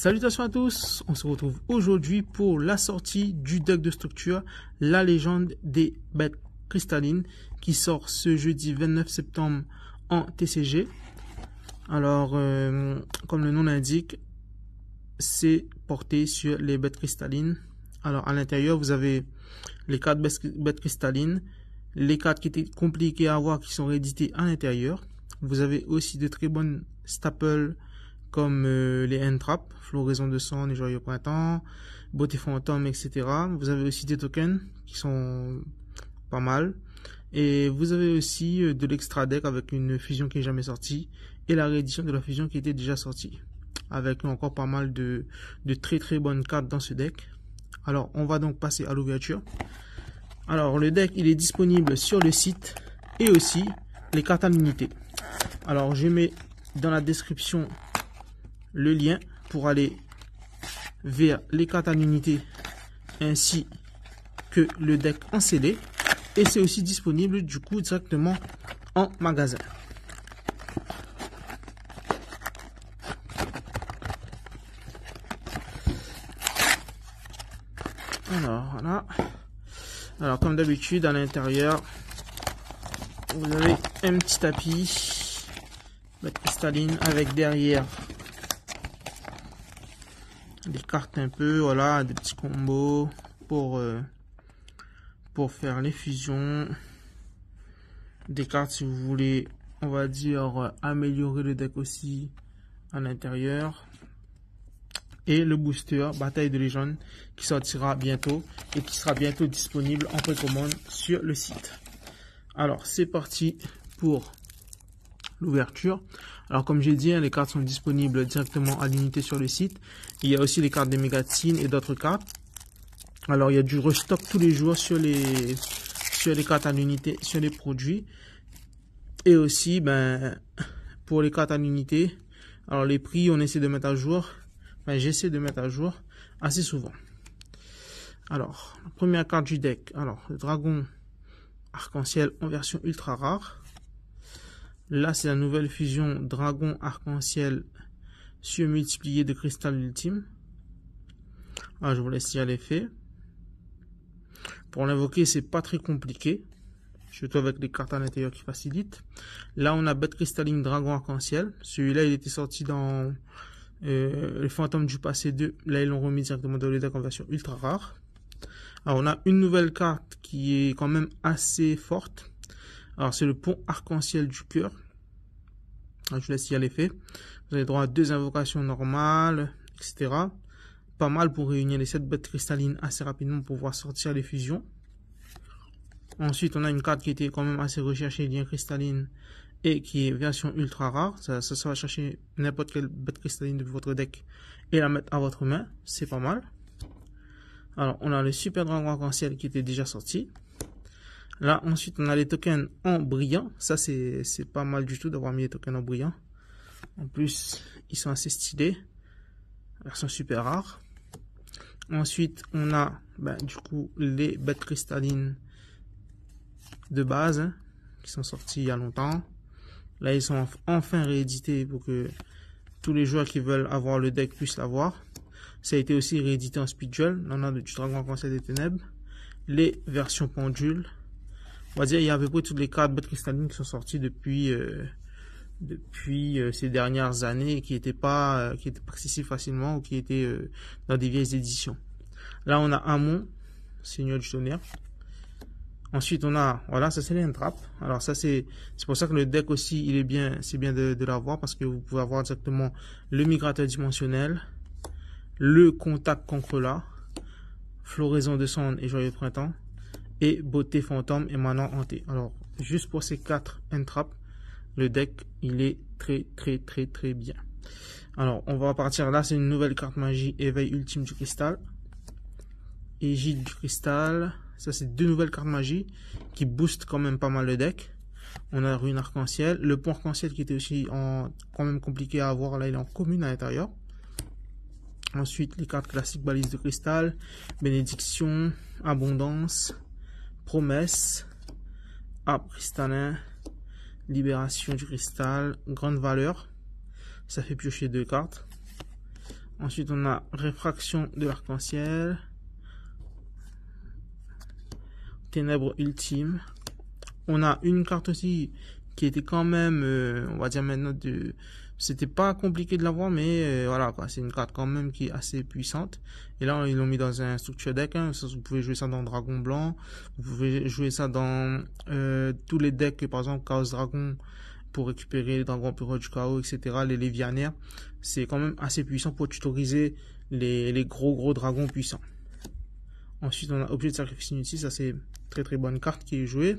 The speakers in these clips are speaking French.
Salutations à tous, on se retrouve aujourd'hui pour la sortie du deck de structure La Légende des Bêtes Cristallines qui sort ce jeudi 29 septembre en TCG. Alors, comme le nom l'indique, c'est porté sur les bêtes cristallines. Alors, à l'intérieur, vous avez les cartes bêtes cristallines, les cartes qui étaient compliquées à avoir qui sont rééditées à l'intérieur. Vous avez aussi de très bonnes staples comme les End-Trap, Floraison de Sang, les Joyeux Printemps, Beauté Fantôme, etc. Vous avez aussi des tokens qui sont pas mal. Et vous avez aussi de l'extra deck avec une fusion qui est jamais sortie et la réédition de la fusion qui était déjà sortie. Avec encore pas mal de très bonnes cartes dans ce deck. Alors, on va donc passer à l'ouverture. Alors, le deck, il est disponible sur le site et aussi les cartes à l'unité. Alors, je mets dans la description le lien pour aller vers les cartes à l'unité ainsi que le deck en CD. Et c'est aussi disponible du coup directement en magasin. Alors voilà. Alors comme d'habitude à l'intérieur vous avez un petit tapis bête cristalline avec derrière des cartes un peu, voilà, des petits combos pour faire les fusions, des cartes si vous voulez, on va dire, améliorer le deck aussi à l'intérieur, et le booster Bataille de Légende qui sortira bientôt et qui sera bientôt disponible en précommande sur le site. Alors c'est parti pour l'ouverture. Alors comme j'ai dit, les cartes sont disponibles directement à l'unité sur le site. Il y a aussi les cartes des mégatines et d'autres cartes. Alors il y a du restock tous les jours sur les cartes à l'unité, sur les produits. Et aussi pour les cartes à l'unité, alors les prix on essaie de mettre à jour. J'essaie de mettre à jour assez souvent. Alors la première carte du deck, alors le dragon arc-en-ciel en version ultra rare. Là, c'est la nouvelle fusion Dragon Arc-en-Ciel surmultiplié de Cristal Ultime. Alors, je vous laisse lire l'effet. Pour l'invoquer, c'est pas très compliqué. Surtout avec les cartes à l'intérieur qui facilitent. Là, on a Bête Cristalline Dragon Arc-en-Ciel. Celui-là, il était sorti dans le Fantôme du Passé 2. Là, ils l'ont remis directement dans le deck en version ultra rare. Alors, on a une nouvelle carte qui est quand même assez forte. Alors, c'est le pont arc-en-ciel du cœur. Je vous laisse y aller l'effet. Vous avez droit à 2 invocations normales, etc. Pas mal pour réunir les 7 bêtes cristallines assez rapidement pour pouvoir sortir les fusions. Ensuite, on a une carte qui était quand même assez recherchée, lien cristalline, et qui est version ultra rare. Ça va chercher n'importe quelle bête cristalline de votre deck et la mettre à votre main. C'est pas mal. Alors, on a le super dragon arc-en-ciel qui était déjà sorti. Là, ensuite, on a les tokens en brillant. Ça, c'est pas mal du tout d'avoir mis les tokens en brillant. En plus, ils sont assez stylés. Version super rare. Ensuite, on a, du coup, les bêtes cristallines de base, qui sont sortis il y a longtemps. Là, ils sont enfin réédités pour que tous les joueurs qui veulent avoir le deck puissent l'avoir. Ça a été aussi réédité en speed duel. Là, on a du dragon arc-en-ciel des ténèbres. Les versions pendules. On va dire il y a à peu près toutes les cartes bêtes cristallines qui sont sorties depuis ces dernières années et qui n'étaient pas accessibles facilement ou qui étaient dans des vieilles éditions. Là on a Amon, Seigneur du Tonnerre. Ensuite on a, voilà, ça c'est les End-Trap. Alors ça c'est pour ça que le deck aussi il est bien, c'est bien de l'avoir parce que vous pouvez avoir directement le migrateur dimensionnel, le contact concrelat, Floraison de Sang et Joyeux Printemps. Et Beauté Fantôme émanant hanté. Alors, juste pour ces 4 End-Trap, le deck, il est très bien. Alors, on va partir là, c'est une nouvelle carte magie, Éveil Ultime du Cristal. Égide du Cristal. Ça, c'est 2 nouvelles cartes magie qui boostent quand même pas mal le deck. On a Ruine Arc-en-Ciel. Le pont Arc-en-Ciel qui était aussi quand même compliqué à avoir, là, il est en commune à l'intérieur. Ensuite, les cartes classiques, Balise de Cristal, Bénédiction, Abondance, Promesse, Arbre cristallin, Libération du cristal, Grande valeur. Ça fait piocher 2 cartes. Ensuite, on a réfraction de l'arc-en-ciel. Ténèbres ultimes. On a une carte aussi qui était quand même, on va dire maintenant, c'était pas compliqué de l'avoir, mais voilà quoi, c'est une carte quand même qui est assez puissante. Et là, ils l'ont mis dans un structure deck. Hein. Vous pouvez jouer ça dans Dragon Blanc. Vous pouvez jouer ça dans tous les decks, par exemple Chaos Dragon, pour récupérer les dragons pure du chaos, etc. Les Lévianaires. C'est quand même assez puissant pour tutoriser les gros dragons puissants. Ensuite, on a objet de sacrifice inutile. Ça, c'est très bonne carte qui est jouée.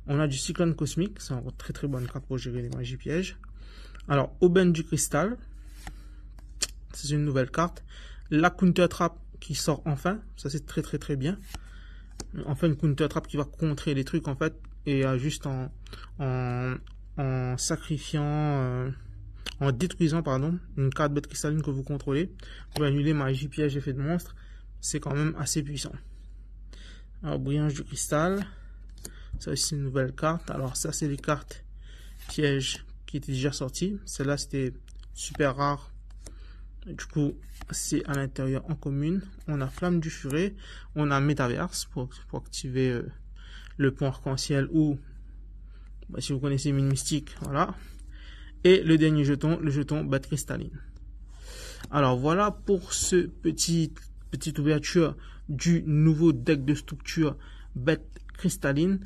On a du cyclone cosmique. C'est une très bonne carte pour gérer les magies pièges. Alors, Aubaine du cristal. C'est une nouvelle carte. La counter trap qui sort enfin. Ça, c'est très bien. Enfin, une counter trap qui va contrer les trucs, en fait. Et juste en sacrifiant, en détruisant, pardon, une carte bête cristalline que vous contrôlez. Vous pouvez annuler magie, piège, effet de monstre. C'est quand même assez puissant. Alors, brillance du cristal. Ça aussi, c'est une nouvelle carte. Alors, ça, c'est les cartes pièges qui étaient déjà sorties. Celle-là, c'était super rare. Du coup, c'est à l'intérieur en commune. On a flamme du furet. On a métaverse pour activer le pont arc-en-ciel ou, si vous connaissez mine mystique, voilà. Et le dernier jeton, le jeton bête cristalline. Alors, voilà pour ce petite ouverture du nouveau deck de structure bête cristalline.